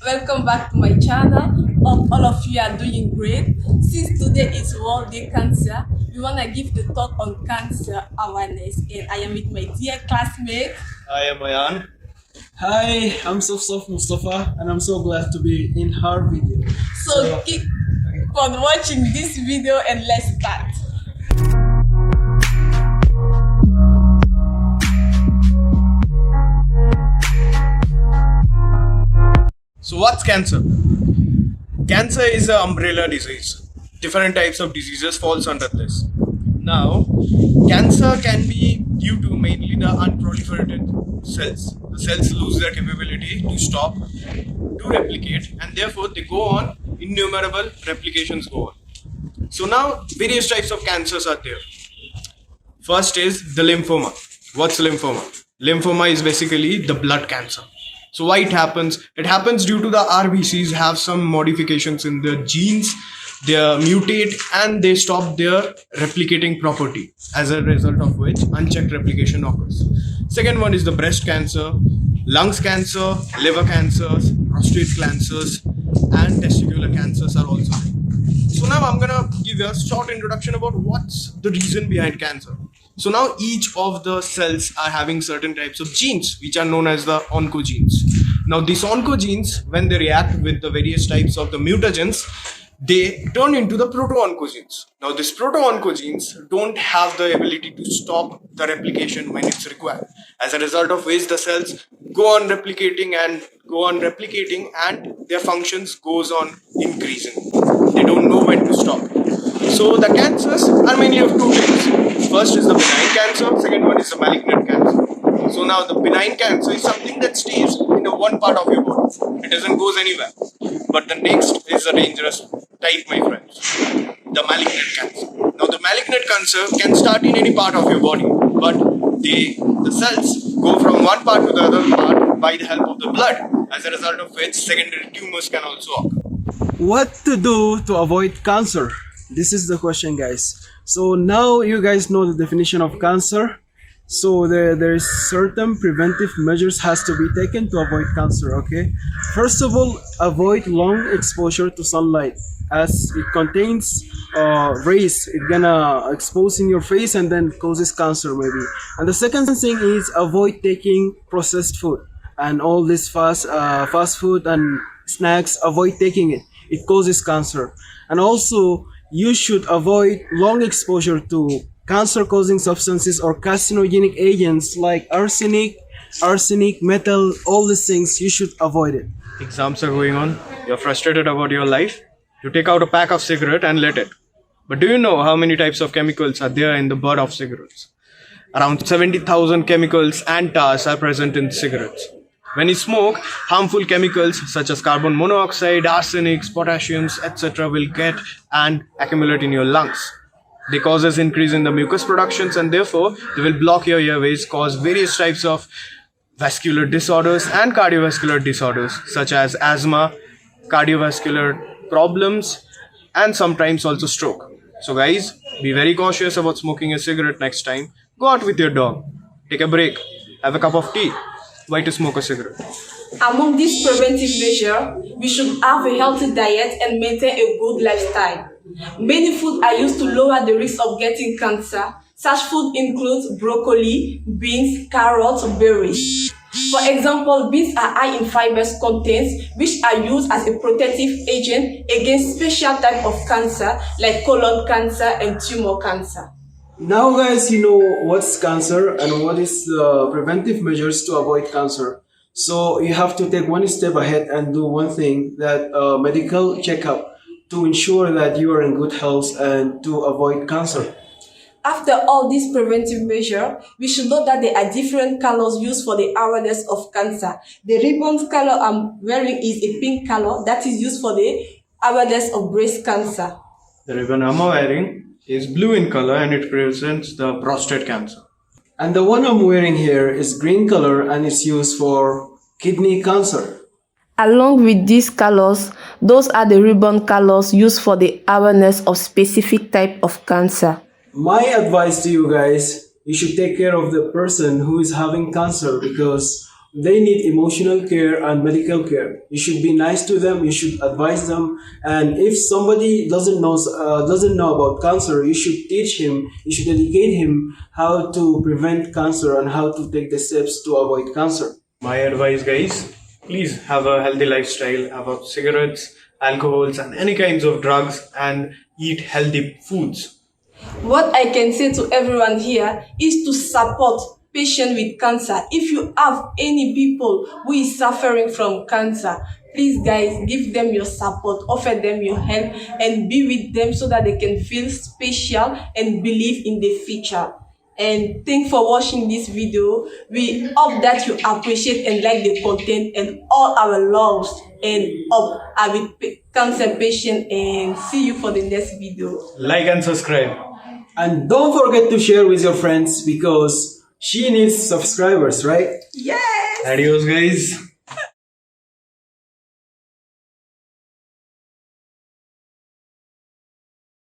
welcome back to my channel. Hope all of you are doing great. Since today is World Day Cancer, we want to give the talk on cancer awareness, and I am with my dear classmate. I am Ayan. Hi, I'm Sof Mustafa, and I'm so glad to be in her video. So keep on watching this video and let's start. So what's cancer? Cancer is an umbrella disease. Different types of diseases falls under this. Now, cancer can be due to mainly the unproliferated cells. The cells lose their capability to stop, to replicate, and therefore they go on, innumerable replications go on. So now, various types of cancers are there. First is the lymphoma. What's lymphoma? Lymphoma is basically the blood cancer. So why it happens? It happens due to the RBCs have some modifications in their genes, they mutate and they stop their replicating property, as a result of which unchecked replication occurs. Second one is the breast cancer, lungs cancer, liver cancers, prostate cancers, and testicular cancers are also there. So now I'm gonna give you a short introduction about what's the reason behind cancer. So now each of the cells are having certain types of genes which are known as the oncogenes. Now these oncogenes, when they react with the various types of the mutagens, they turn into the proto-oncogenes. Now these proto-oncogenes don't have the ability to stop the replication when it's required. As a result of which the cells go on replicating and their functions goes on increasing. They don't know when to stop. So the cancers are mainly of two types. First is the benign cancer, second one is the malignant cancer. So now the benign cancer is something that stays in the one part of your body. It doesn't goes anywhere. But the next is the dangerous type, my friends. The malignant cancer. Now the malignant cancer can start in any part of your body, but the cells go from one part to the other part by the help of the blood, as a result of which secondary tumors can also occur. What to do to avoid cancer? This is the question, guys. So now you guys know the definition of cancer. So there is certain preventive measures has to be taken to avoid cancer. Okay. First of all, avoid long exposure to sunlight, as it contains rays. It's gonna expose in your face and then causes cancer maybe. And the second thing is avoid taking processed food and all this fast food and snacks. Avoid taking it. It causes cancer. And also you should avoid long exposure to cancer-causing substances or carcinogenic agents like arsenic, metal, all these things. You should avoid it. Exams are going on. You're frustrated about your life. You take out a pack of cigarette and lit it. But do you know how many types of chemicals are there in the bud of cigarettes? Around 70,000 chemicals and tars are present in cigarettes. When you smoke, harmful chemicals such as carbon monoxide, arsenics, potassiums, etc. will get and accumulate in your lungs. They causes increase in the mucus productions, and therefore they will block your airways, cause various types of vascular disorders and cardiovascular disorders such as asthma, cardiovascular problems, and sometimes also stroke. So guys, be very cautious about smoking a cigarette next time. Go out with your dog, take a break, have a cup of tea. Why to smoke a cigarette? Among these preventive measures, we should have a healthy diet and maintain a good lifestyle. Many foods are used to lower the risk of getting cancer. Such food includes broccoli, beans, carrots, berries. For example, beans are high in fibers contents, which are used as a protective agent against special type of cancer like colon cancer and tumor cancer. Now guys, you know what's cancer and what is the preventive measures to avoid cancer. So you have to take one step ahead and do one thing, that medical checkup, to ensure that you are in good health and to avoid cancer. After all these preventive measures, we should know that there are different colors used for the awareness of cancer. The ribbon color I'm wearing is a pink color that is used for the awareness of breast cancer. The ribbon I'm wearing is blue in color and it represents the prostate cancer. And the one I'm wearing here is green color and is used for kidney cancer. Along with these colors, those are the ribbon colors used for the awareness of specific type of cancer. My advice to you guys, you should take care of the person who is having cancer, because they need emotional care and medical care. You should be nice to them. You should advise them. And if somebody doesn't know about cancer, you should teach him. You should educate him how to prevent cancer and how to take the steps to avoid cancer. My advice, guys, please have a healthy lifestyle, have up cigarettes, alcohols, and any kinds of drugs, and eat healthy foods. What I can say to everyone here is to support patients with cancer. If you have any people who is suffering from cancer, please guys, give them your support, offer them your help, and be with them so that they can feel special and believe in the future. And thanks for watching this video. We hope that you appreciate and like the content and all our loves, and hope I will cancer patient, and see you for the next video. Like and subscribe. And don't forget to share with your friends because she needs subscribers, right? Yes! Adios, guys.